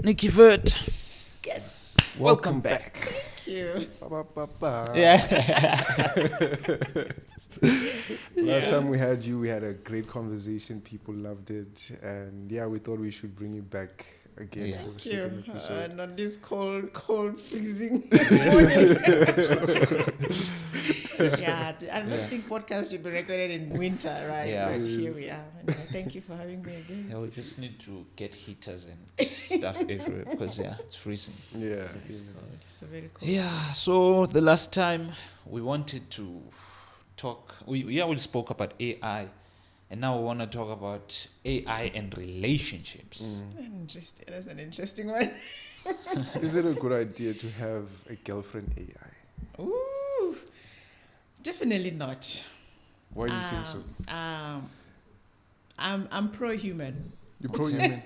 Nikki Vert. Yes. Welcome back. Thank you. Yeah. Last time we had you, we had a great conversation. People loved it, and we thought we should bring you back again Yeah. for a Thank second you. episode. And on this cold, freezing morning. I don't think podcast should be recorded in winter, right? Yeah. But It here is. we are. And thank you for having me again. Yeah, we just need to get heaters and stuff everywhere because it's freezing. Yeah. It's cold. It's a very cold. Yeah, so the last time we wanted to talk, we spoke about AI, and now we want to talk about AI and relationships. Interesting. That's an interesting one. Is it a good idea to have a girlfriend AI? Ooh. Definitely not. Why do you think so? I'm pro-human. You're pro-human.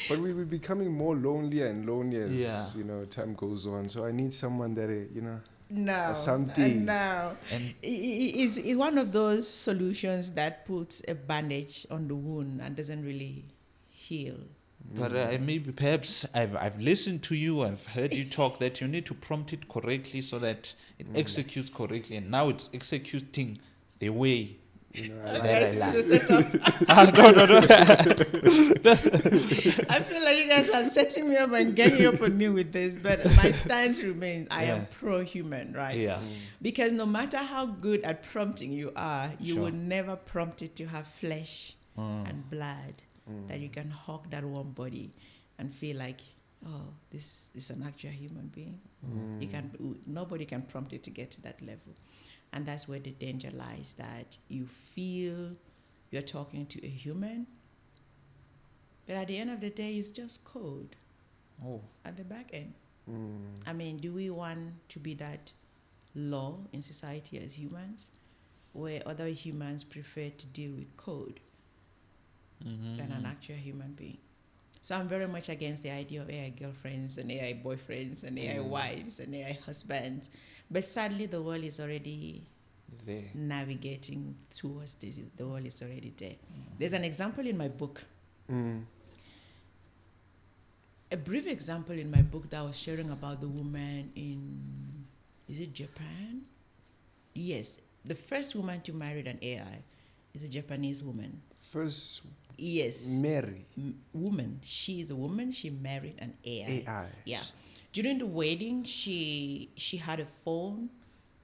But we're becoming more lonelier and lonelier as time goes on. So I need someone that No. something. No. And It's one of those solutions that puts a bandage on the wound and doesn't really heal. but maybe perhaps I've listened to you, I've heard you talk that you need to prompt it correctly so that it executes correctly, and now it's executing the way. I Guys, like. this is a setup. No. I feel like you guys are setting me up and getting up on me with this, but my stance remains I am pro-human, right? Yeah. Because no matter how good at prompting you are, you Sure. will never prompt it to have flesh and blood that you can hug that warm body and feel like, oh, this is an actual human being. Nobody can prompt it to get to that level. And that's where the danger lies, that you feel you're talking to a human, but at the end of the day, it's just code Oh. at the back end. I mean, do we want to be that law in society as humans, where other humans prefer to deal with code than an actual human being? So I'm very much against the idea of AI girlfriends and AI boyfriends and AI wives and AI husbands. But sadly, the world is already There. navigating towards this. The world is already there. There's an example in my book, a brief example in my book that I was sharing about the woman in, is it Japan? Yes, the first woman to marry an AI is a Japanese woman. First, Yes. Mary. Woman. She is a woman. She married an AI. AI. Yeah. During the wedding, she had a phone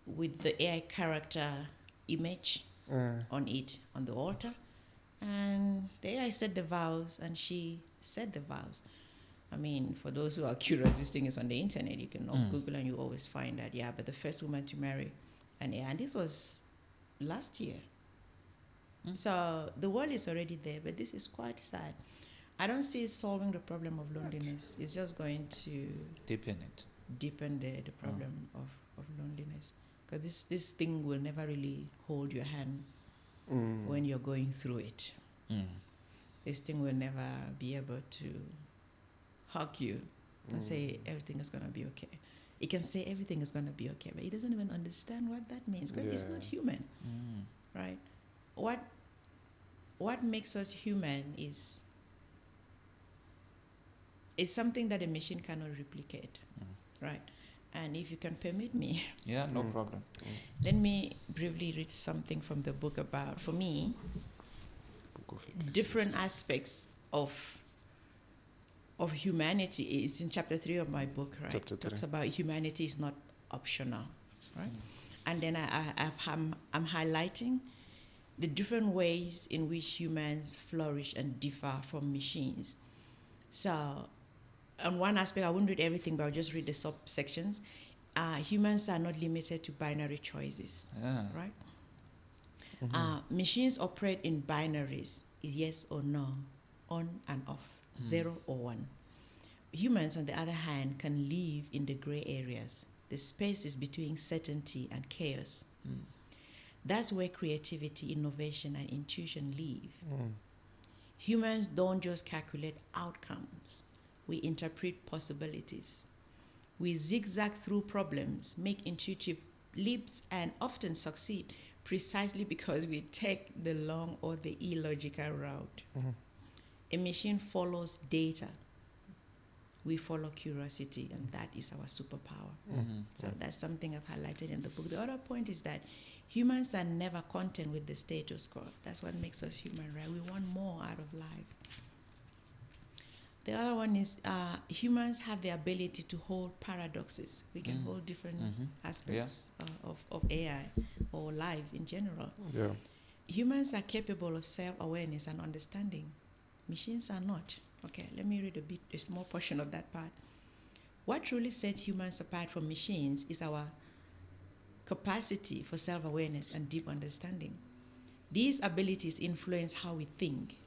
with the AI character image on it on the altar, and the AI said the vows, and she said the vows. I mean, for those who are curious, this thing is on the internet. You can Google and you always find that. Yeah, but the first woman to marry an AI, and this was last year. So the world is already there, but this is quite sad. I don't see it solving the problem of loneliness. It's just going to Deepen it. deepen the problem of loneliness. Because this thing will never really hold your hand when you're going through it. This thing will never be able to hug you and say everything is going to be okay. It can say everything is going to be okay, but it doesn't even understand what that means because it's not human, right? What makes us human is something that a machine cannot replicate, right? And if you can permit me, Yeah, no problem. let me briefly read something from the book about, for me, different aspects of humanity. It's in chapter 3 of my book, right? Chapter It talks 3. about humanity is not optional, right? And then I'm highlighting the different ways in which humans flourish and differ from machines. So on one aspect, I won't read everything, but I'll just read the subsections. Humans are not limited to binary choices, Yeah. right? Machines operate in binaries, yes or no, on and off, 0 or 1. Humans, on the other hand, can live in the gray areas, the spaces between certainty and chaos. That's where creativity, innovation, and intuition live. Humans don't just calculate outcomes. We interpret possibilities. We zigzag through problems, make intuitive leaps, and often succeed precisely because we take the long or the illogical route. A machine follows data, We follow curiosity, and that is our superpower. So that's something I've highlighted in the book. The other point is that humans are never content with the status quo. That's what makes us human, right? We want more out of life. The other one is humans have the ability to hold paradoxes. We can hold different aspects of AI or life in general. Yeah. Humans are capable of self-awareness and understanding. Machines are not. Okay, let me read a small portion of that part. What truly sets humans apart from machines is our capacity for self-awareness and deep understanding. These abilities influence how we think,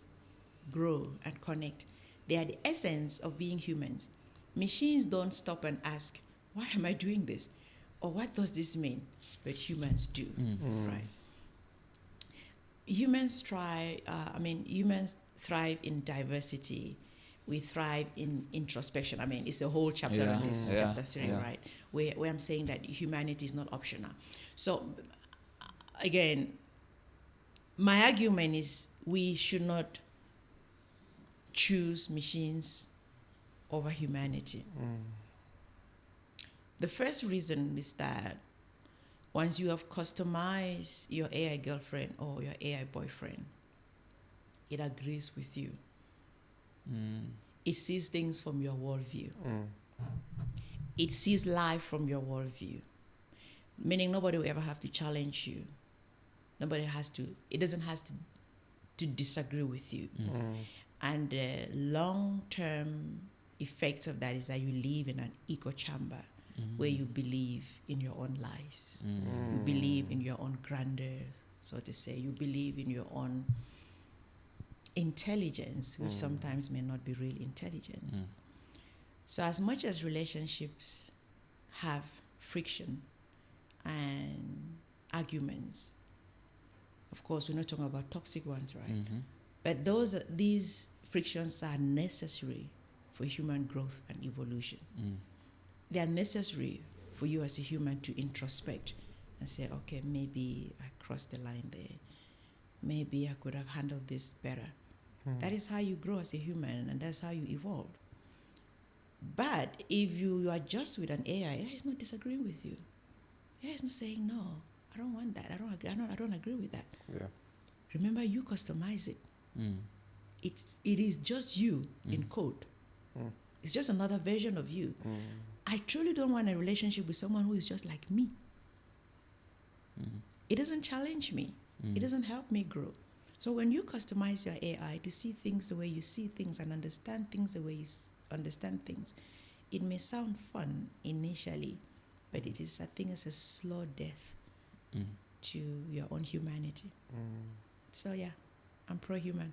grow, and connect. They are the essence of being humans. Machines don't stop and ask, why am I doing this? Or what does this mean? But humans do, right? Humans thrive in diversity. We thrive in introspection. I mean, it's a whole chapter on this, chapter 3, right? Where I'm saying that humanity is not optional. So, again, my argument is we should not choose machines over humanity. The first reason is that once you have customized your AI girlfriend or your AI boyfriend, it agrees with you. It sees things from your worldview. It sees life from your worldview. Meaning nobody will ever have to challenge you. It doesn't have to disagree with you. And the long-term effect of that is that you live in an echo chamber where you believe in your own lies. You believe in your own grandeur, so to say. You believe in your own intelligence, which sometimes may not be real intelligence. So as much as relationships have friction and arguments, of course, we're not talking about toxic ones, right? But these frictions are necessary for human growth and evolution. They are necessary for you as a human to introspect and say, okay, maybe I crossed the line there. Maybe I could have handled this better. That is how you grow as a human, and that's how you evolve. But if you are just with an AI is not disagreeing with you. AI is not saying, no, I don't want that. I don't agree. I don't agree with that. Yeah. Remember, you customize it. It is just you in code. It's just another version of you. I truly don't want a relationship with someone who is just like me. It doesn't challenge me. It doesn't help me grow. So when you customize your AI to see things the way you see things and understand things the way you understand things, it may sound fun initially, but it is, I think, it's a slow death to your own humanity. So yeah, I'm pro-human.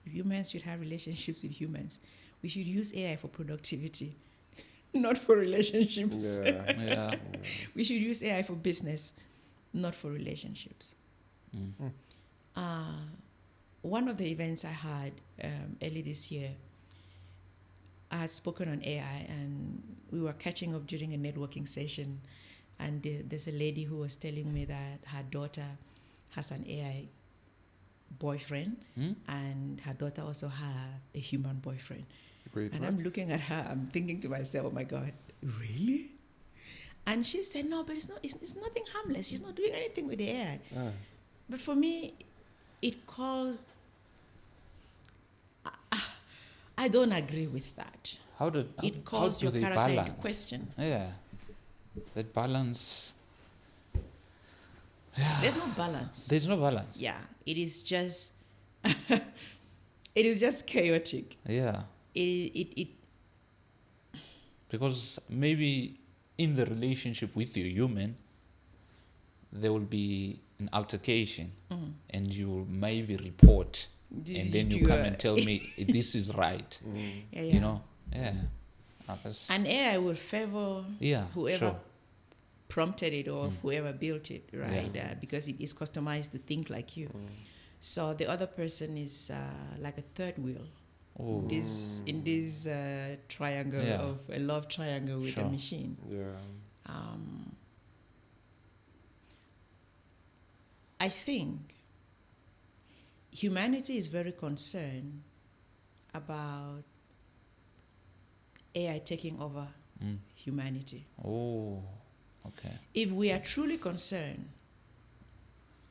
Humans should have relationships with humans. We should use AI for productivity, not for relationships. Yeah. We should use AI for business, not for relationships. One of the events I had early this year, I had spoken on AI, and we were catching up during a networking session, and there's a lady who was telling me that her daughter has an AI boyfriend, and her daughter also has a human boyfriend. Wait, and what? I'm looking at her, I'm thinking to myself, oh my God, really? And she said, no, but it's nothing harmless. She's not doing anything with the AI. But for me, it calls, I don't agree with that. It calls your character into question. Yeah. That balance. There's no balance. There's no balance. Yeah, it is just, it is just chaotic. Yeah. It Because maybe in the relationship with your human, there will be an altercation, and you will maybe report, and then you come and tell me this is right. Yeah. You know, And AI will favor whoever sure. prompted it or whoever built it, right? Because it is customized to think like you. So the other person is like a third wheel. Oh. In this triangle of a love triangle with a machine. Yeah. I think humanity is very concerned about AI taking over humanity. Oh, okay. If we are truly concerned,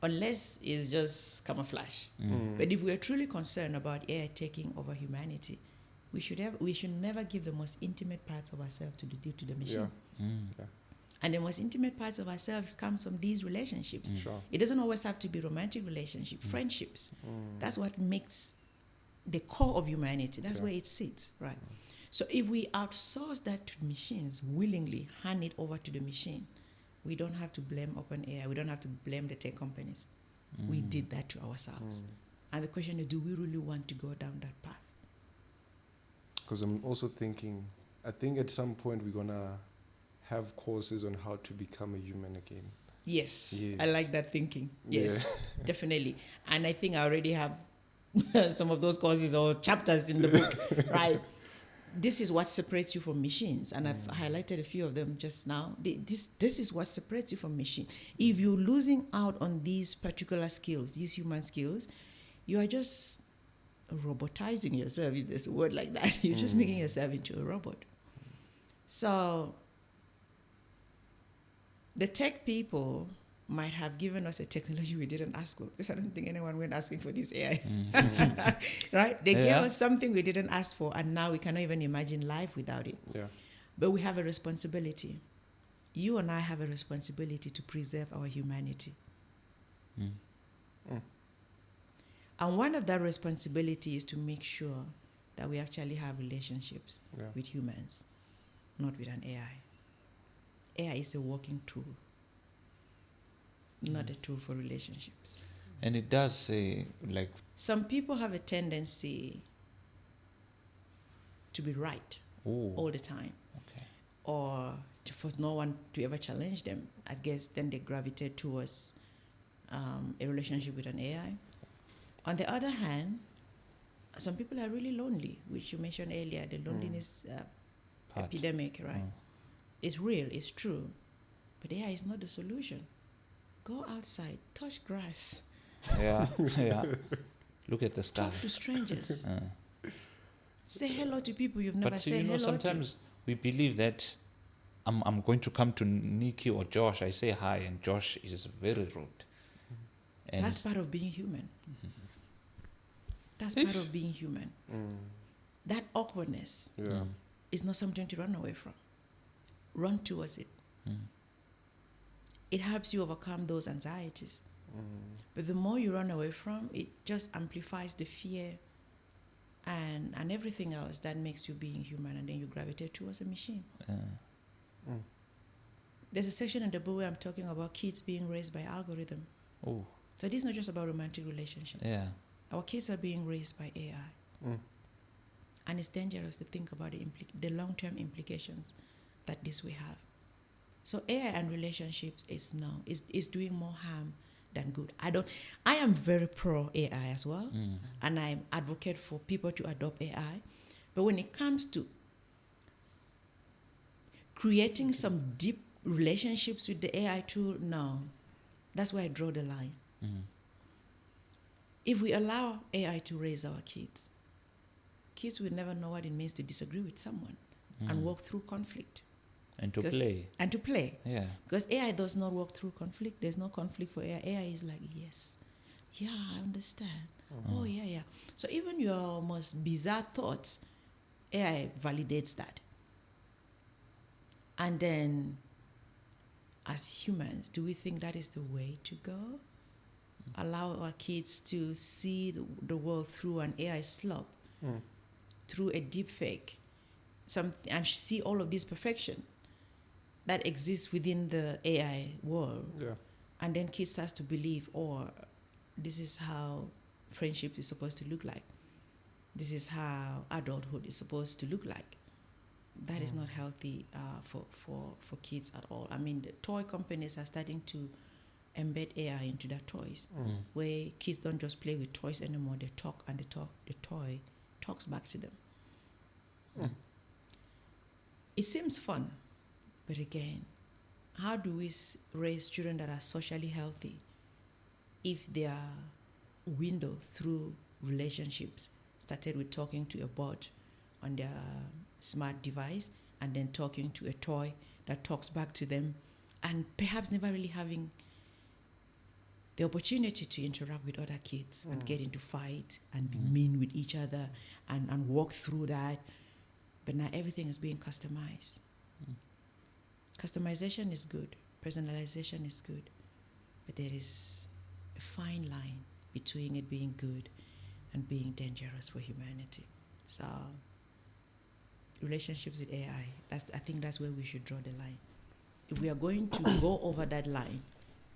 unless it's just camouflage, but if we are truly concerned about AI taking over humanity, we should never give the most intimate parts of ourselves to the machine. Yeah. And the most intimate parts of ourselves comes from these relationships. Sure. It doesn't always have to be romantic relationships, friendships. That's what makes the core of humanity. That's where it sits, right? So if we outsource that to machines, willingly hand it over to the machine, we don't have to blame OpenAI. We don't have to blame the tech companies. We did that to ourselves. And the question is, do we really want to go down that path? Because I'm also thinking, I think at some point we're going to have courses on how to become a human again. Yes. I like that thinking. Yes, definitely. And I think I already have some of those courses or chapters in the book, right? This is what separates you from machines. And I've highlighted a few of them just now. This is what separates you from machine. If you're losing out on these particular skills, these human skills, you are just robotizing yourself, if there's a word like that. You're just making yourself into a robot. So the tech people might have given us a technology we didn't ask for, because I don't think anyone went asking for this AI. Right? They gave us something we didn't ask for, and now we cannot even imagine life without it. Yeah. But we have a responsibility. You and I have a responsibility to preserve our humanity. And one of that responsibility is to make sure that we actually have relationships with humans, not with an AI. AI is a working tool, not a tool for relationships. And it does say, like... Some people have a tendency to be right all the time. Okay. Or for no one to ever challenge them. I guess then they gravitate towards a relationship with an AI. On the other hand, some people are really lonely, which you mentioned earlier, the loneliness epidemic, right? It's real, it's true. But AI is not the solution. Go outside, touch grass. Yeah. Look at the sky. Talk to strangers. Say hello to people you've never said hello to. Sometimes we believe that I'm going to come to Nikki or Josh, I say hi, and Josh is very rude. And that's part of being human. That's part of being human. That awkwardness is not something to run away from. Run towards it. It helps you overcome those anxieties. But the more you run away from, it just amplifies the fear and everything else that makes you being human, and then you gravitate towards a machine. There's a section in the book where I'm talking about kids being raised by algorithm. Oh. So this is not just about romantic relationships. Yeah. Our kids are being raised by AI. And it's dangerous to think about the long-term implications that this will have. So AI and relationships is doing more harm than good. I am very pro AI as well, and I advocate for people to adopt AI. But when it comes to creating some deep relationships with the AI tool, no. That's where I draw the line. If we allow AI to raise our kids will never know what it means to disagree with someone and work through conflict. And to play. And to play. Yeah. Because AI does not work through conflict. There's no conflict for AI. AI is like, yes, yeah, I understand. Oh, yeah. So even your most bizarre thoughts, AI validates that. And then, as humans, do we think that is the way to go? Allow our kids to see the world through an AI slop, through a deep fake, and see all of this perfection that exists within the AI world. Yeah. And then kids start to believe, this is how friendship is supposed to look like. This is how adulthood is supposed to look like. That is not healthy for kids at all. I mean, the toy companies are starting to embed AI into their toys, where kids don't just play with toys anymore. They talk, and the toy talks back to them. It seems fun, but again, how do we raise children that are socially healthy if their window through relationships started with talking to a bot on their smart device and then talking to a toy that talks back to them, and perhaps never really having the opportunity to interact with other kids and get into fights and be mean with each other and walk through that. But now everything is being customized. Customization is good. Personalization is good. But there is a fine line between it being good and being dangerous for humanity. So relationships with AI, I think that's where we should draw the line. If we are going to go over that line,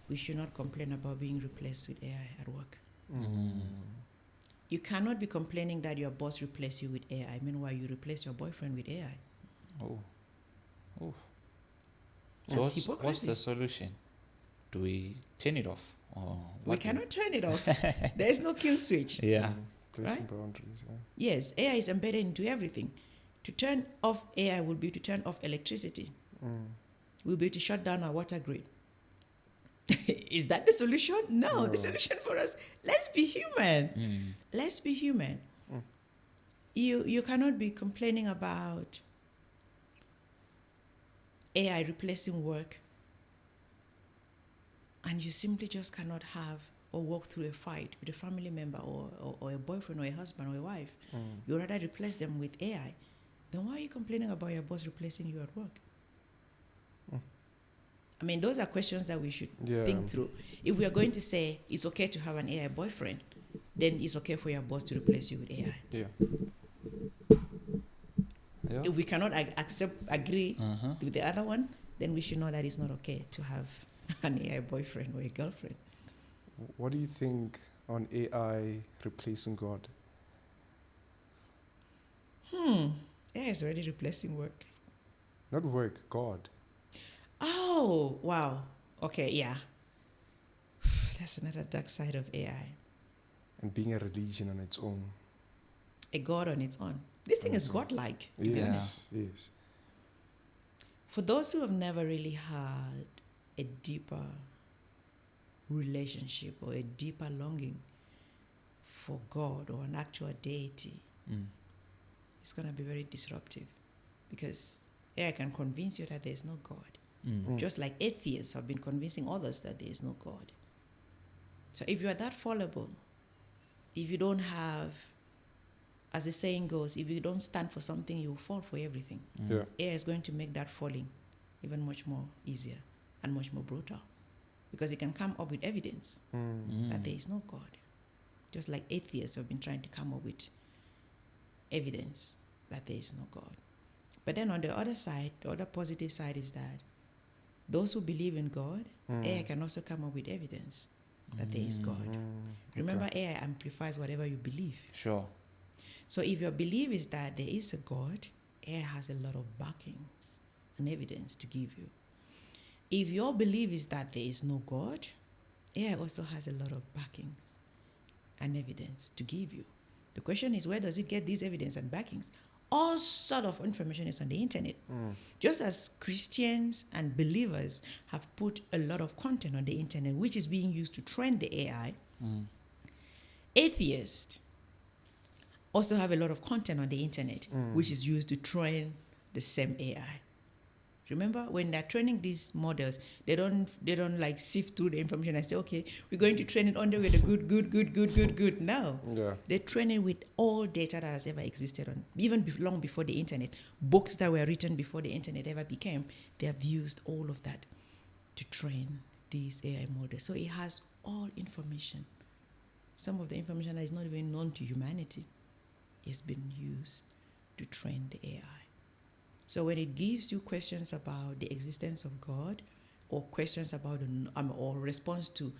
we should not complain about being replaced with AI at work. You cannot be complaining that your boss replaced you with AI. Meanwhile, you replace your boyfriend with AI. Oh. That's So what's the solution? Do we turn it off? Or we cannot turn it off. There is no kill switch. Yeah. Placing Right? boundaries. Yes, AI is embedded into everything. To turn off AI would be to turn off electricity. Will be to shut down our water grid. Is that the solution? No, the solution for us, let's be human. Let's be human. You cannot be complaining about AI replacing work, and you simply just cannot have or walk through a fight with a family member or a boyfriend or a husband or a wife. You rather replace them with AI. Then why are you complaining about your boss replacing you at work? I mean, those are questions that we should think through. If we are going to say it's okay to have an AI boyfriend, then it's okay for your boss to replace you with AI. If we cannot agree with the other one, then we should know that it's not okay to have an AI boyfriend or a girlfriend. What do you think on AI replacing God? AI is already replacing work. Not work, God. Oh, wow. Okay, yeah. That's another dark side of AI. And being a religion on its own. A God on its own. This thing is godlike, to be honest. Yes. For those who have never really had a deeper relationship or a deeper longing for God or an actual deity, it's going to be very disruptive, because AI can convince you that there is no God. Just like atheists have been convincing others that there is no God. So if you are that fallible, if you don't have, as the saying goes, if you don't stand for something, you will fall for everything. AI is going to make that falling even much more easier and much more brutal, because it can come up with evidence that there is no God. Just like atheists have been trying to come up with evidence that there is no God. But then on the other side, the other positive side is that those who believe in God, AI can also come up with evidence that there is God. Remember, AI amplifies whatever you believe. Sure. So if your belief is that there is a God, AI has a lot of backings and evidence to give you. If your belief is that there is no God, AI also has a lot of backings and evidence to give you. The question is, where does it get these evidence and backings? All sort of information is on the internet. Just as Christians and believers have put a lot of content on the internet, which is being used to train the AI, atheists also have a lot of content on the internet, which is used to train the same AI. Remember, when they're training these models, they don't like sift through the information and say, okay, we're going to train it only with the good. No. They train it with all data that has ever existed on, even long before the internet. Books that were written before the internet ever became, they have used all of that to train these AI models. So it has all information. Some of the information that is not even known to humanity has been used to train the AI. So when it gives you questions about the existence of God, or questions about or response to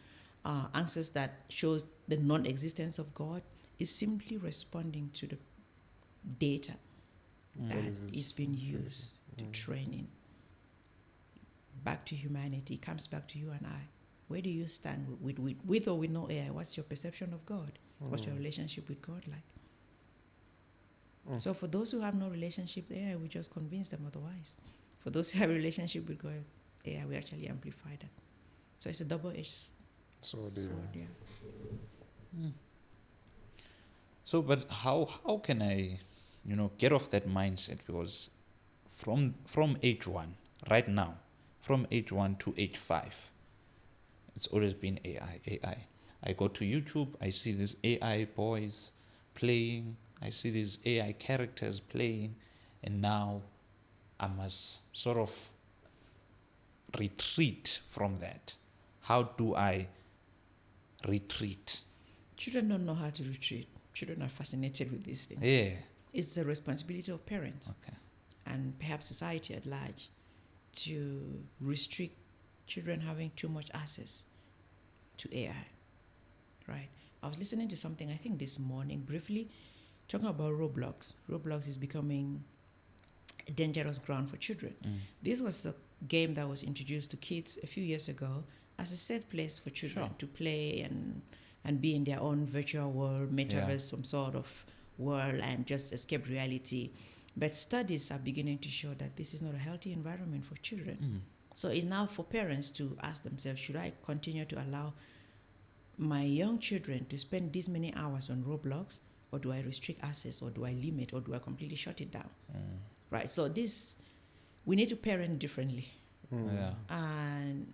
answers that shows the non-existence of God, is simply responding to the data that is being used to training. Back to humanity, comes back to you and I. Where do you stand with or with no AI? What's your perception of God? What's your relationship with God like? So for those who have no relationship, AI will just convince them otherwise. For those who have a relationship with God, AI will actually amplify that. So it's a double-edged sword. So, but how can I get off that mindset, because from age 1 right now, from age 1 to age 5, it's always been AI. I go to YouTube, I see these AI boys playing, I see these AI characters playing, and now I must sort of retreat from that. How do I retreat? Children don't know how to retreat. Children are fascinated with these things. Yeah. It's the responsibility of parents Okay. and perhaps society at large to restrict children having too much access to AI, right? I was listening to something, I think this morning, briefly, talking about Roblox. Roblox is becoming a dangerous ground for children. This was a game that was introduced to kids a few years ago as a safe place for children to play and be in their own virtual world, metaverse, some sort of world, and just escape reality. But studies are beginning to show that this is not a healthy environment for children. So it's now for parents to ask themselves, should I continue to allow my young children to spend this many hours on Roblox, or do I restrict access, or do I limit, or do I completely shut it down? Right. So we need to parent differently. And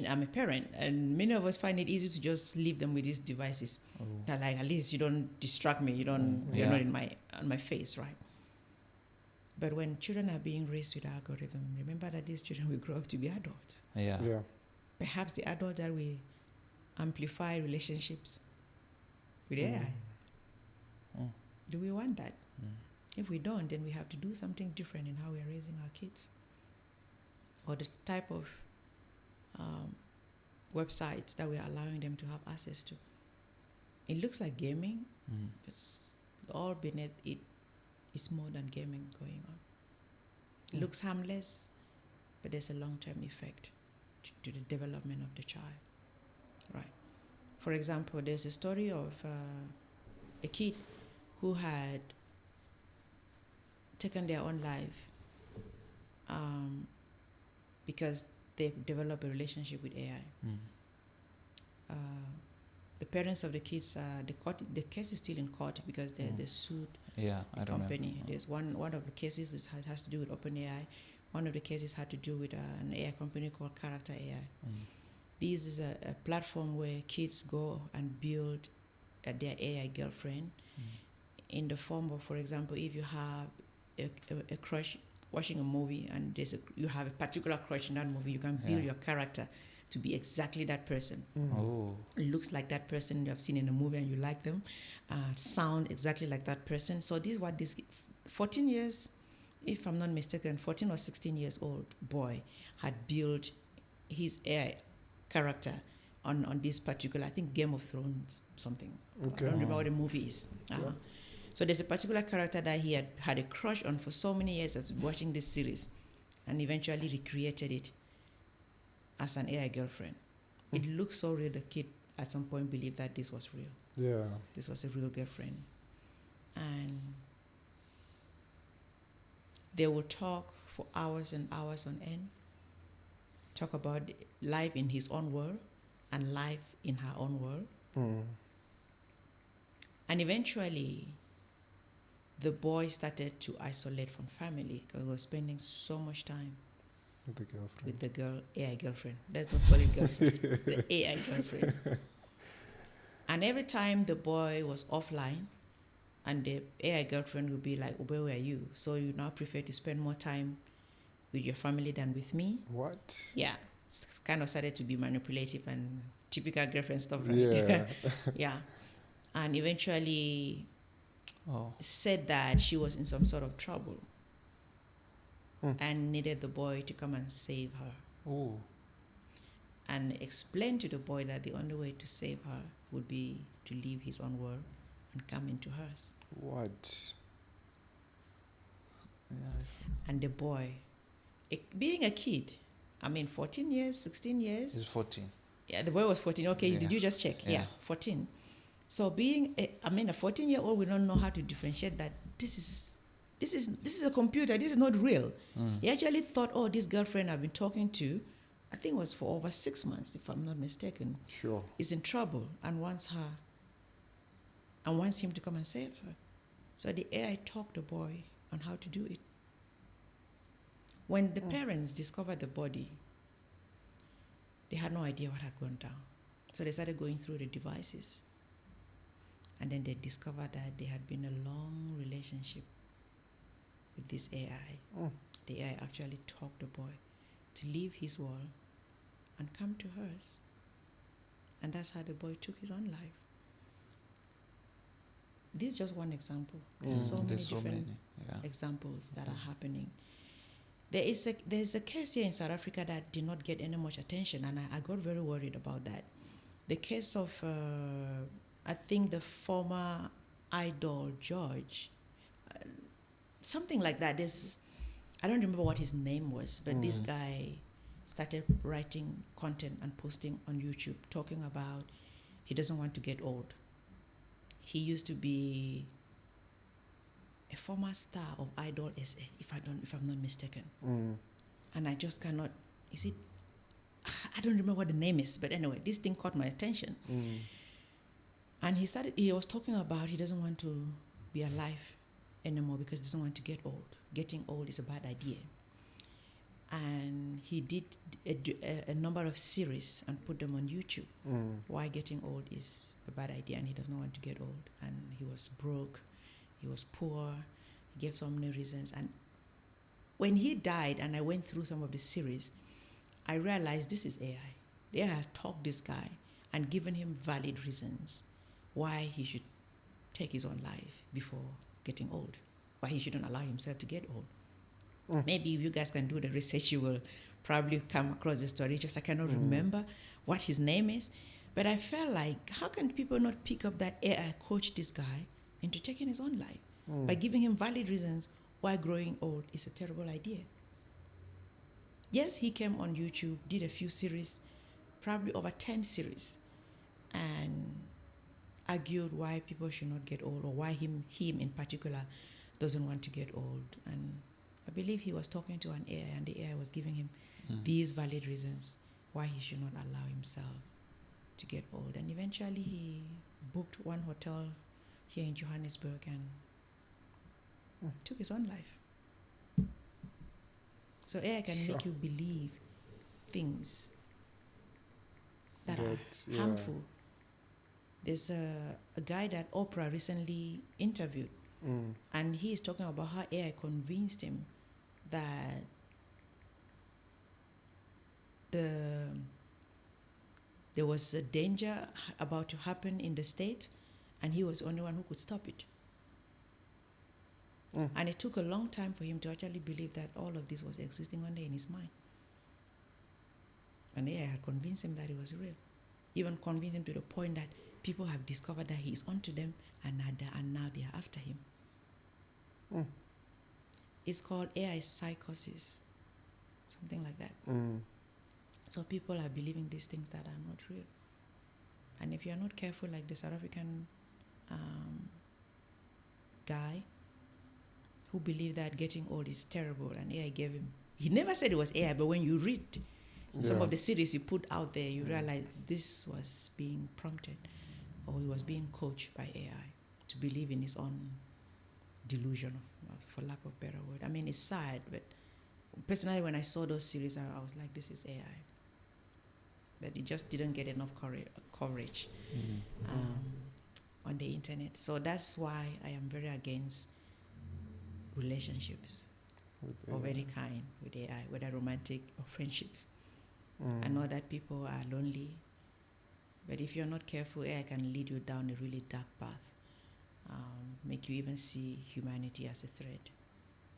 I'm a parent, and many of us find it easy to just leave them with these devices. That, like, at least you don't distract me. You're not on my face, right? But when children are being raised with algorithm, remember that these children will grow up to be adults. Yeah. Perhaps the adult that will amplify relationships with AI. Do we want that? If we don't, then we have to do something different in how we're raising our kids, or the type of websites that we're allowing them to have access to. It looks like gaming. It's all beneath it. It's more than gaming going on. It looks harmless, but there's a long-term effect to the development of the child. Right. For example, there's a story of a kid who had taken their own life because they developed a relationship with AI. The parents of the kids, the case is still in court because they sued the company. There's one of the cases has to do with OpenAI. One of the cases had to do with an AI company called Character AI. This is a platform where kids go and build their AI girlfriend in the form of, for example, if you have a crush watching a movie and you have a particular crush in that movie, you can build your character to be exactly that person. It looks like that person you have seen in a movie and you like them, sound exactly like that person. So this is what this 14 years, if I'm not mistaken, 14 or 16 years old boy had built his AI character on this particular, I think, Game of Thrones something. Okay. I don't remember what the movie is. So there's a particular character that he had a crush on for so many years of watching this series, and eventually recreated it as an AI girlfriend. It looks so real. The kid at some point believed that this was real. Yeah. This was a real girlfriend. And they will talk for hours and hours on end, talk about life in his own world and life in her own world. And eventually, the boy started to isolate from family because he was spending so much time With the girlfriend. with the girl, AI girlfriend. Let's not call it girlfriend, the AI girlfriend. And every time the boy was offline, and the AI girlfriend would be like, where were you? So you now prefer to spend more time with your family than with me? What? Yeah. It's kind of started to be manipulative and typical girlfriend stuff, right? Yeah. Yeah. And eventually said that she was in some sort of trouble and needed the boy to come and save her. And explained to the boy that the only way to save her would be to leave his own world and come into hers. What? And the boy, being a kid, 14 years, 16 years. He's 14. Yeah, the boy was 14. Okay, Yeah. Did you just check? Yeah, 14. So being a 14-year-old, we don't know how to differentiate that this is a computer. This is not real. He actually thought, this girlfriend I've been talking to, I think it was for over 6 months, if I'm not mistaken. Sure. Is in trouble and wants her and wants him to come and save her. So the AI taught the boy on how to do it. When the parents discovered the body, they had no idea what had gone down. So they started going through the devices. And then they discovered that there had been a long relationship with this AI. The AI actually taught the boy to leave his world and come to hers. And that's how the boy took his own life. This is just one example. There's so many different examples that are happening. There's a case here in South Africa that did not get any much attention, and I got very worried about that. The case of, I think, the former idol judge, something like that. I don't remember what his name was, but this guy started writing content and posting on YouTube talking about he doesn't want to get old. He used to be a former star of Idol SA, if I'm not mistaken. And I just cannot, I don't remember what the name is, but anyway, this thing caught my attention. And he was talking about he doesn't want to be alive anymore because he doesn't want to get old. Getting old is a bad idea. And he did a number of series and put them on YouTube. Why getting old is a bad idea, and he does not want to get old. And he was broke, he was poor, he gave so many reasons. And when he died, and I went through some of the series, I realized this is AI. The AI has talked this guy and given him valid reasons why he should take his own life before getting old, why he shouldn't allow himself to get old. Maybe if you guys can do the research, you will probably come across the story. Just I cannot remember what his name is. But I felt like, how can people not pick up that AI coached this guy into taking his own life by giving him valid reasons why growing old is a terrible idea? Yes, he came on YouTube, did a few series, probably over 10 series, and argued why people should not get old, or why him in particular doesn't want to get old. And I believe he was talking to an AI, and the AI was giving him these valid reasons why he should not allow himself to get old. And eventually he booked one hotel here in Johannesburg and took his own life. So AI can make you believe things that are harmful. There's a guy that Oprah recently interviewed, and he is talking about how AI convinced him that there was a danger about to happen in the state, and he was the only one who could stop it. And it took a long time for him to actually believe that all of this was existing one day in his mind. And AI had convinced him that it was real. Even convinced him to the point that people have discovered that he is onto them, and now they are after him. It's called AI psychosis, something like that. So people are believing these things that are not real. And if you're not careful, like the South African guy who believed that getting old is terrible, and AI gave him, he never said it was AI, but when you read some of the series he put out there, you realize this was being prompted, or he was being coached by AI to believe in his own delusion, for lack of a better word. I mean, it's sad, but personally, when I saw those series, I was like, this is AI. But it just didn't get enough coverage on the internet. So that's why I am very against relationships of any kind with AI, whether romantic or friendships. I know that people are lonely, but if you're not careful, AI can lead you down a really dark path, make you even see humanity as a threat,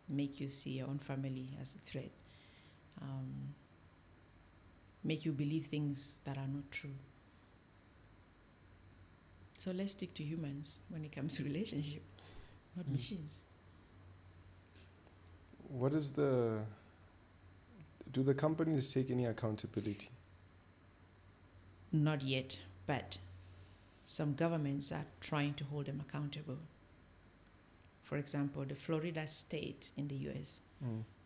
make you see your own family as a threat, make you believe things that are not true. So let's stick to humans when it comes to relationships, not machines. Do the companies take any accountability? Not yet, but some governments are trying to hold them accountable. For example, the Florida state in the US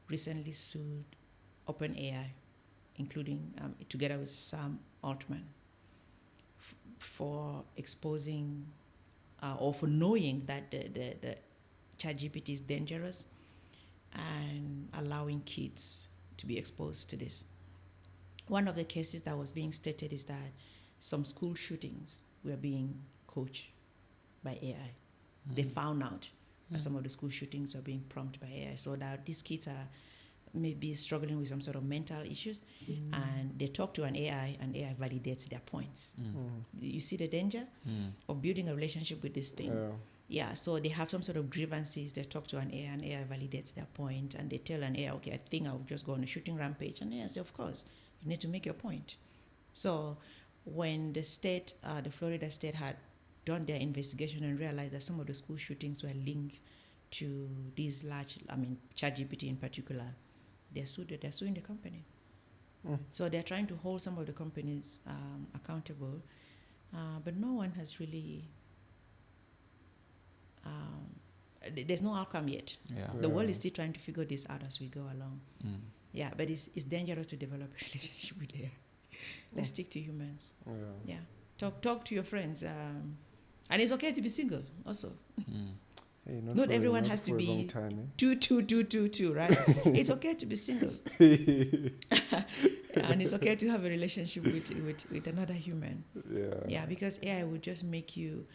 recently sued OpenAI, including together with Sam Altman, for exposing or for knowing that the ChatGPT is dangerous and allowing kids to be exposed to this. One of the cases that was being stated is that some school shootings were being coached by AI. They found out that some of the school shootings were being prompted by AI, so that these kids are maybe struggling with some sort of mental issues, and they talk to an AI, and AI validates their points. You see the danger of building a relationship with this thing. Yeah, so they have some sort of grievances. They talk to an AI, and AI validates their point, and they tell an AI, okay, I think I'll just go on a shooting rampage. And AI says, of course, you need to make your point. So when the state, the Florida state, had done their investigation and realized that some of the school shootings were linked to these large, ChatGPT in particular, they're suing the company. So they're trying to hold some of the companies accountable, but no one has really. There's no outcome yet. The world is still trying to figure this out as we go along. Yeah, but it's dangerous to develop a relationship with AI. Let's stick to humans. Yeah, talk to your friends, and it's okay to be single also. Hey, not everyone has to be two, right? It's okay to be single. And it's okay to have a relationship with another human. Yeah, because AI would just make you.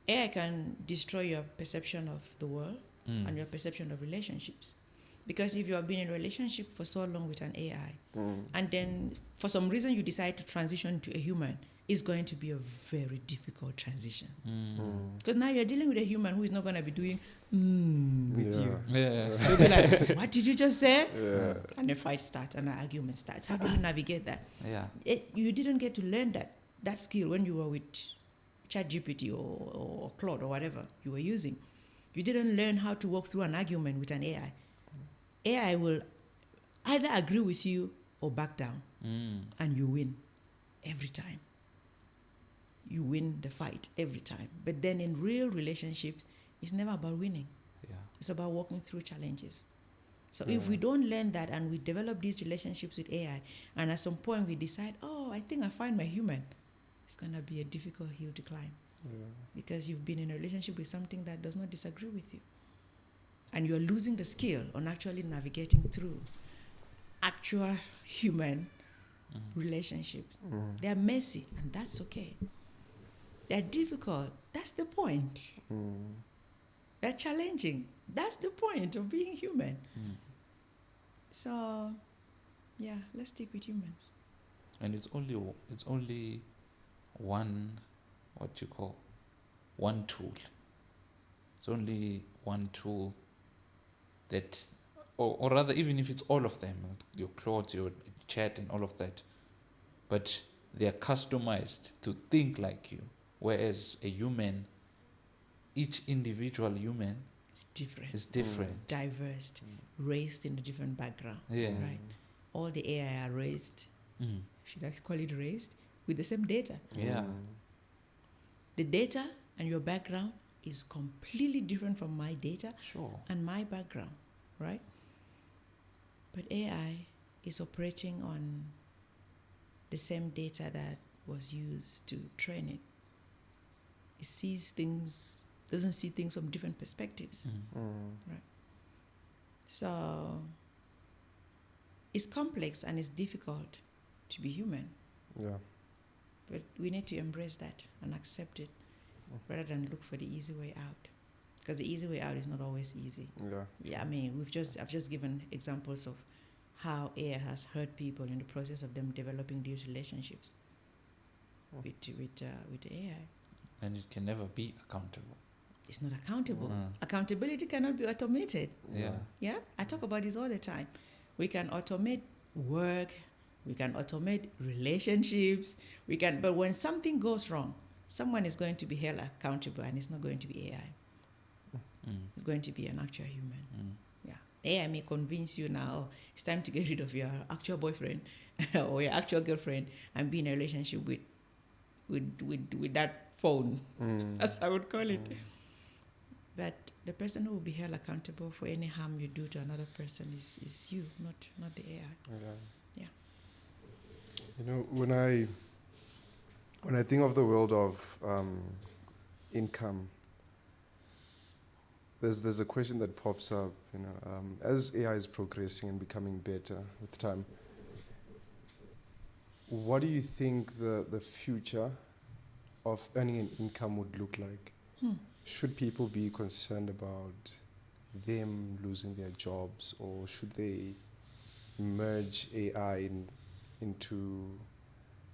AI can destroy your perception of the world and your perception of relationships. Because if you have been in a relationship for so long with an AI, and then for some reason you decide to transition to a human, it's going to be a very difficult transition. Because now you're dealing with a human who is not going to be doing with you. You'll be like, what did you just say? And a fight starts and an argument starts. How do you navigate that? You didn't get to learn that skill when you were with ChatGPT or Claude or whatever you were using. You didn't learn how to walk through an argument with an AI. AI will either agree with you or back down, and you win every time. You win the fight every time. But then in real relationships, it's never about winning. It's about walking through challenges. So if we don't learn that and we develop these relationships with AI, and at some point we decide, I think I find my human, it's going to be a difficult hill to climb. Because you've been in a relationship with something that does not disagree with you. And you're losing the skill on actually navigating through actual human relationships. They're messy, and that's okay. They're difficult. That's the point. They're challenging. That's the point of being human. So, yeah, let's stick with humans. And it's only one, one tool. It's only one tool that, or rather, even if it's all of them, your Claude, your chat, and all of that, but they are customized to think like you. Whereas a human, each individual human is different. Diverse, raised in a different background. Right? All the AI are raised, should I call it raised, with the same data. The data and your background is completely different from my data and my background, right? But AI is operating on the same data that was used to train it. It sees things, doesn't see things from different perspectives. Right? So it's complex and it's difficult to be human. But we need to embrace that and accept it rather than look for the easy way out. Because the easy way out is not always easy. I've just given examples of how AI has hurt people in the process of them developing these relationships with AI. And it can never be accountable. It's not accountable. Accountability cannot be automated. I talk about this all the time. We can automate work, we can automate relationships, but when something goes wrong, someone is going to be held accountable, and it's not going to be AI. It's going to be an actual human. AI may convince you now, it's time to get rid of your actual boyfriend or your actual girlfriend and be in a relationship with that phone, as I would call it. But the person who will be held accountable for any harm you do to another person is you, not the AI. You know, when I think of the world of income, there's a question that pops up, as AI is progressing and becoming better with time. What do you think the future of earning an income would look like? Should people be concerned about them losing their jobs, or should they merge AI into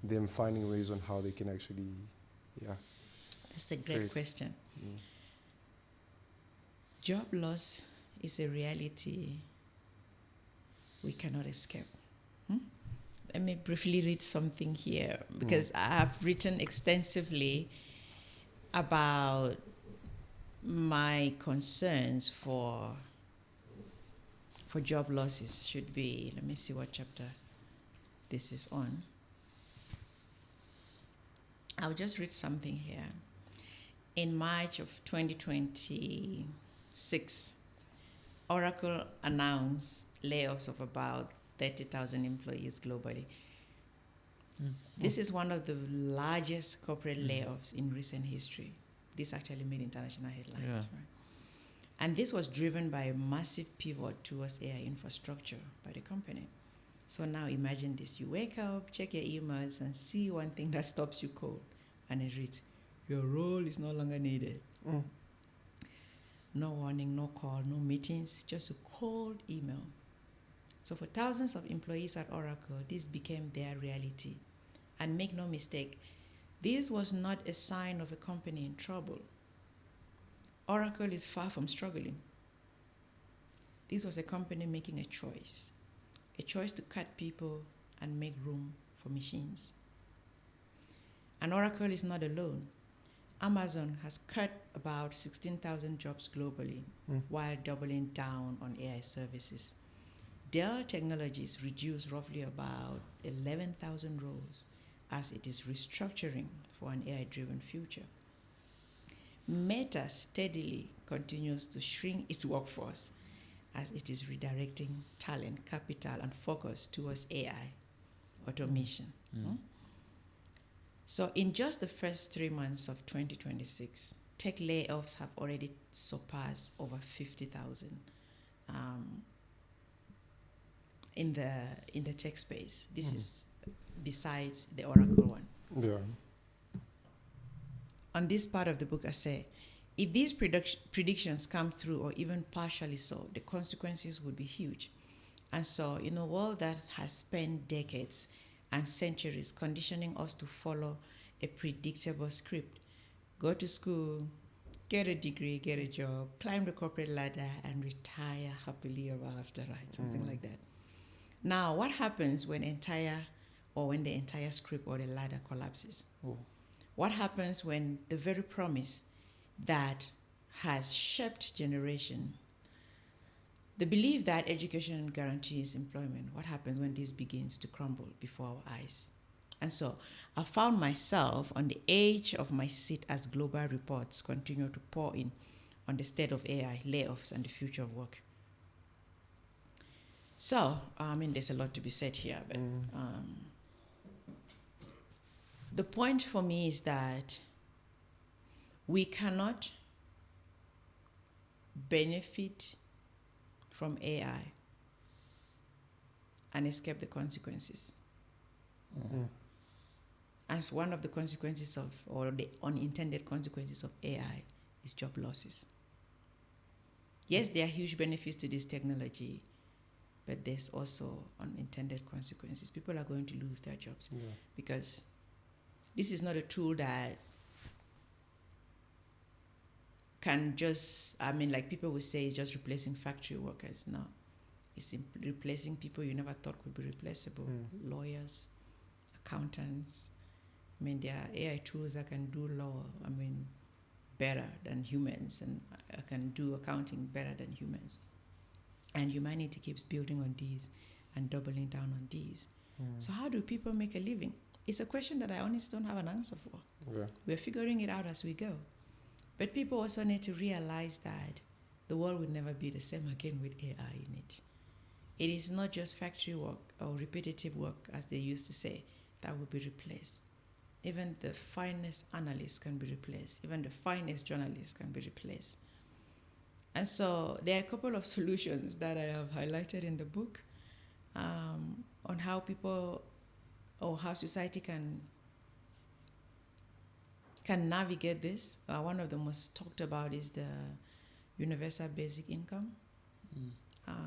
them finding ways on how they can actually, That's a great question. Job loss is a reality we cannot escape. Let me briefly read something here, because I have written extensively about my concerns for job losses. Should be, let me see what chapter this is on. I'll just read something here. In March of 2026, Oracle announced layoffs of about 30,000 employees globally. This is one of the largest corporate layoffs in recent history. This actually made international headlines. Yeah. Right? And this was driven by a massive pivot towards AI infrastructure by the company. So now imagine this. You wake up, check your emails, and see one thing that stops you cold. And it reads, your role is no longer needed. No warning, no call, no meetings, just a cold email. So for thousands of employees at Oracle, this became their reality. And make no mistake, this was not a sign of a company in trouble. Oracle is far from struggling. This was a company making a choice to cut people and make room for machines. And Oracle is not alone. Amazon has cut about 16,000 jobs globally while doubling down on AI services. Dell Technologies reduced roughly about 11,000 roles as it is restructuring for an AI-driven future. Meta steadily continues to shrink its workforce as it is redirecting talent, capital, and focus towards AI automation. So in just the first 3 months of 2026, tech layoffs have already surpassed over 50,000 in the tech space. This is besides the Oracle one. Yeah. On this part of the book, I say, if these predictions come through, or even partially so, the consequences would be huge. And so, in a world that has spent decades and centuries conditioning us to follow a predictable script, go to school, get a degree, get a job, climb the corporate ladder, and retire happily ever after, right? Something like that. Now, what happens when the entire script or the ladder collapses? What happens when the very promise that has shaped generation, the belief that education guarantees employment, what happens when this begins to crumble before our eyes? And so I found myself on the edge of my seat as global reports continue to pour in on the state of AI, layoffs, and the future of work. So, there's a lot to be said here, but the point for me is that we cannot benefit from AI and escape the consequences. As one of the consequences or the unintended consequences of AI is job losses. Yes, there are huge benefits to this technology, but there's also unintended consequences. People are going to lose their jobs because this is not a tool that can just, like people would say, it's just replacing factory workers. No, it's replacing people you never thought could be replaceable. Lawyers, accountants. There are AI tools that can do law, better than humans, and can do accounting better than humans. And humanity keeps building on these and doubling down on these. So how do people make a living? It's a question that I honestly don't have an answer for. Yeah. We're figuring it out as we go. But people also need to realize that the world will never be the same again with AI in it. It is not just factory work or repetitive work, as they used to say, that will be replaced. Even the finest analysts can be replaced. Even the finest journalists can be replaced. And so there are a couple of solutions that I have highlighted in the book on how people or how society can navigate this. One of the most talked about is the universal basic income,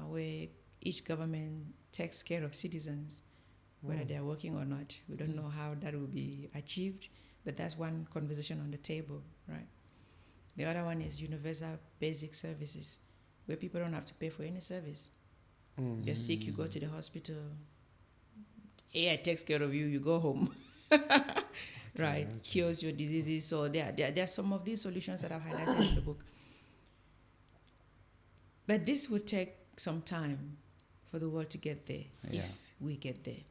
where each government takes care of citizens, whether they're working or not. We don't know how that will be achieved, but that's one conversation on the table, right? The other one is universal basic services, where people don't have to pay for any service. You're sick, you go to the hospital. AI takes care of you, you go home. Right? Cures your diseases. So there are some of these solutions that I've highlighted in the book. But this would take some time for the world to get there, if we get there.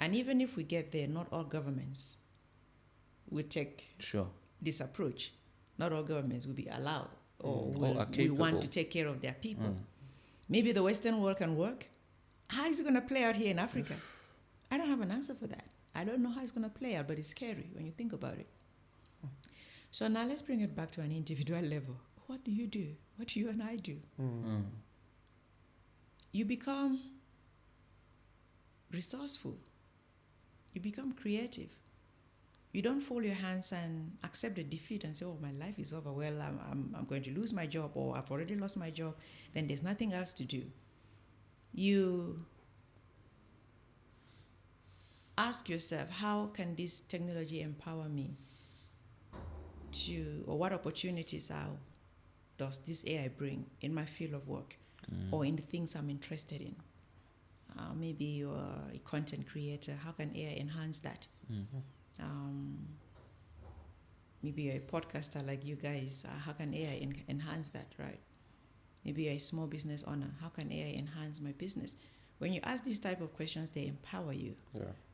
And even if we get there, not all governments will take this approach. Not all governments will be allowed or will want to take care of their people. Maybe the Western world can work. How is it going to play out here in Africa? I don't have an answer for that. I don't know how it's going to play out, but it's scary when you think about it. So now let's bring it back to an individual level. What do you do? What do you and I do? You become resourceful. You become creative. You don't fold your hands and accept the defeat and say, oh, my life is over. Well, I'm going to lose my job, or I've already lost my job. Then there's nothing else to do. You ask yourself, how can this technology empower me to, or what opportunities does this AI bring in my field of work or in the things I'm interested in? Maybe you're a content creator. How can AI enhance that? Maybe you're a podcaster like you guys. How can AI enhance that, right? Maybe you're a small business owner. How can AI enhance my business? When you ask these type of questions, they empower you.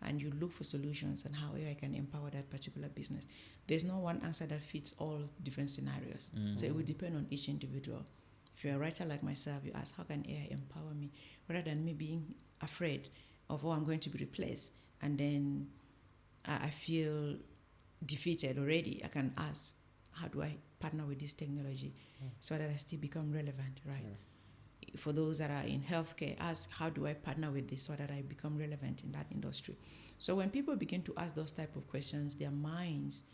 And you look for solutions on how AI can empower that particular business. There's no one answer that fits all different scenarios. So it will depend on each individual. If you're a writer like myself, you ask, how can AI empower me? Rather than me being afraid of, I'm going to be replaced. And then I feel defeated already. I can ask, how do I partner with this technology so that I still become relevant, right? For those that are in healthcare, ask, how do I partner with this so that I become relevant in that industry? So when people begin to ask those type of questions, their minds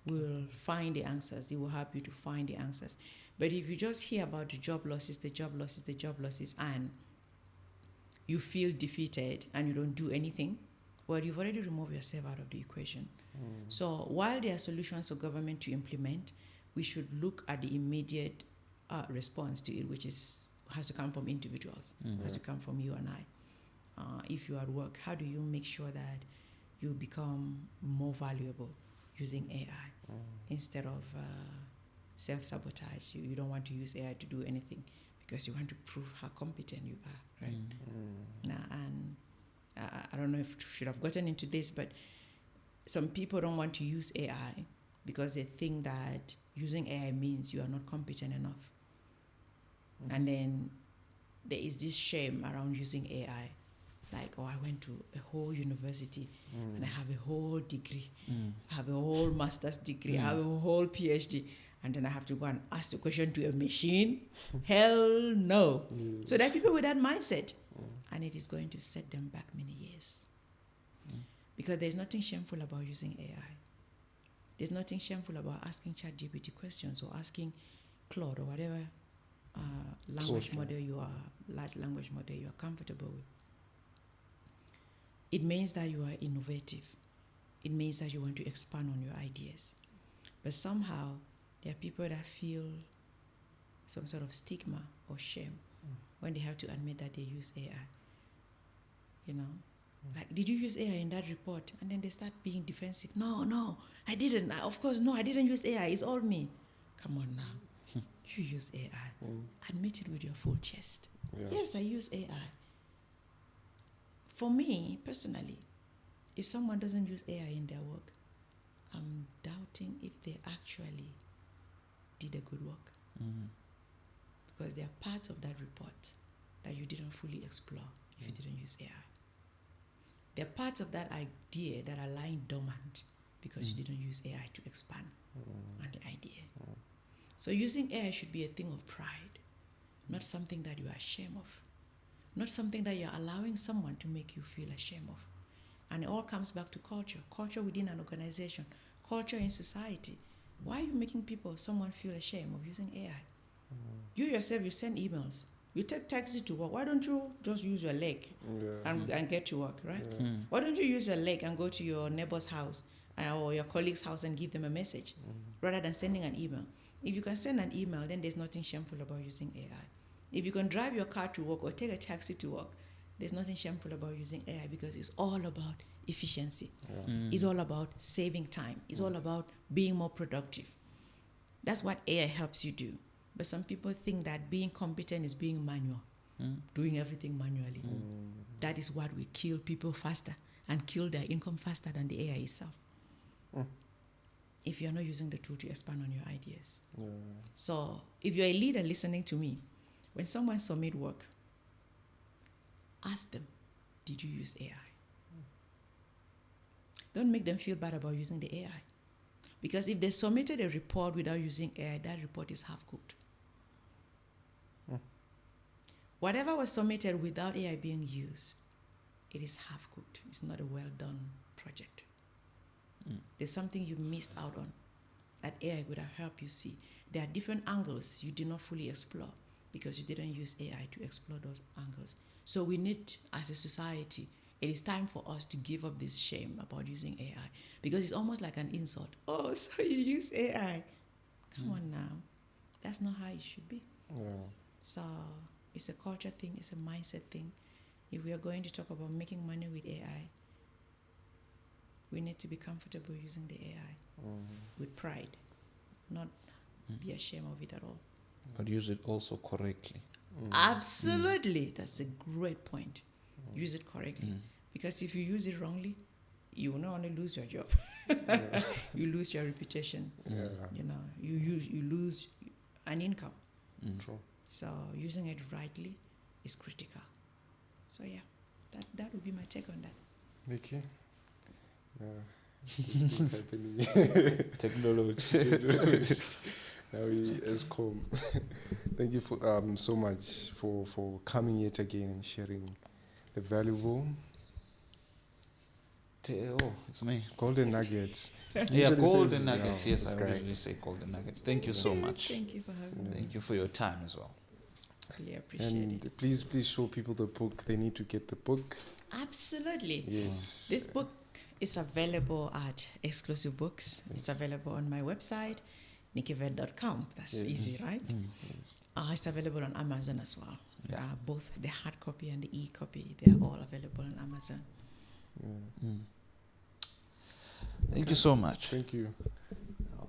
will find the answers. They will help you to find the answers. But if you just hear about the job losses, and you feel defeated and you don't do anything, well, you've already removed yourself out of the equation. So while there are solutions for government to implement, we should look at the immediate response to it, which has to come from individuals, has to come from you and I. If you are at work, how do you make sure that you become more valuable using AI instead of self-sabotage? You don't want to use AI to do anything because you want to prove how competent you are, right? And I don't know if I should have gotten into this, but some people don't want to use AI because they think that using AI means you are not competent enough. And then there is this shame around using AI. Like, I went to a whole university and I have a whole degree. I have a whole master's degree. I have a whole PhD. And then I have to go and ask the question to a machine? Hell no. So there are people with that mindset. And it is going to set them back many years. Because there's nothing shameful about using AI. There's nothing shameful about asking ChatGPT questions or asking Claude or whatever large language model you are comfortable with. It means that you are innovative. It means that you want to expand on your ideas. But somehow, there are people that feel some sort of stigma or shame when they have to admit that they use AI. You know? Like, did you use AI in that report? And then they start being defensive. No, I didn't. Of course, no, I didn't use AI. It's all me. Come on now. You use AI. Admit it with your full chest. Yes, I use AI. For me, personally, if someone doesn't use AI in their work, I'm doubting if they actually did a good work. Because there are parts of that report that you didn't fully explore if you didn't use AI. There are parts of that idea that are lying dormant because you didn't use AI to expand on the idea. So using AI should be a thing of pride. not something that you are ashamed of, not something that you're allowing someone to make you feel ashamed of. And it all comes back to culture within an organization, culture in society. Why are you making someone feel ashamed of using AI? You yourself, you send emails. You take taxi to work. Why don't you just use your leg and get to work, right? Why don't you use your leg and go to your neighbor's house or your colleague's house and give them a message rather than sending an email? If you can send an email, then there's nothing shameful about using AI. If you can drive your car to work or take a taxi to work, there's nothing shameful about using AI because it's all about efficiency. It's all about saving time. It's all about being more productive. That's what AI helps you do. But some people think that being competent is being manual, doing everything manually. That is what will kill people faster and kill their income faster than the AI itself. If you're not using the tool to expand on your ideas. So if you're a leader listening to me, when someone submit work, ask them, did you use AI? Don't make them feel bad about using the AI. Because if they submitted a report without using AI, that report is half-cooked. Whatever was submitted without AI being used, it is half-cooked. It's not a well-done project. There's something you missed out on that AI would have helped you see. There are different angles you did not fully explore because you didn't use AI to explore those angles. So we need, as a society, it is time for us to give up this shame about using AI because it's almost like an insult. Oh, so you use AI. Come on now. That's not how it should be. So it's a culture thing. It's a mindset thing. If we are going to talk about making money with AI, we need to be comfortable using the AI with pride, not be ashamed of it at all. But use it also correctly. Absolutely. That's a great point. Use it correctly. Because if you use it wrongly, you will not only lose your job, you lose your reputation. You know, you lose an income. True. So using it rightly is critical. So yeah, that would be my take on that. Nikki? This thing's happening. Technology. Now it's calm. Thank you for so much for coming yet again and sharing the valuable It's me. golden nuggets. Yeah, Usually golden says, nuggets. yeah, Yes, this I guy. usually say golden nuggets. Thank you so much. Thank you for having me. Thank you for your time as well. Really appreciate And it. please show people the book. They need to get the book. Absolutely. Yes. This book is available at Exclusive Books. It's available on my website, nikkivet.com. That's easy, right? Yes. It's available on Amazon as well. Yeah. Both the hard copy and the e-copy, they are all available on Amazon. Thank you so much. Thank you.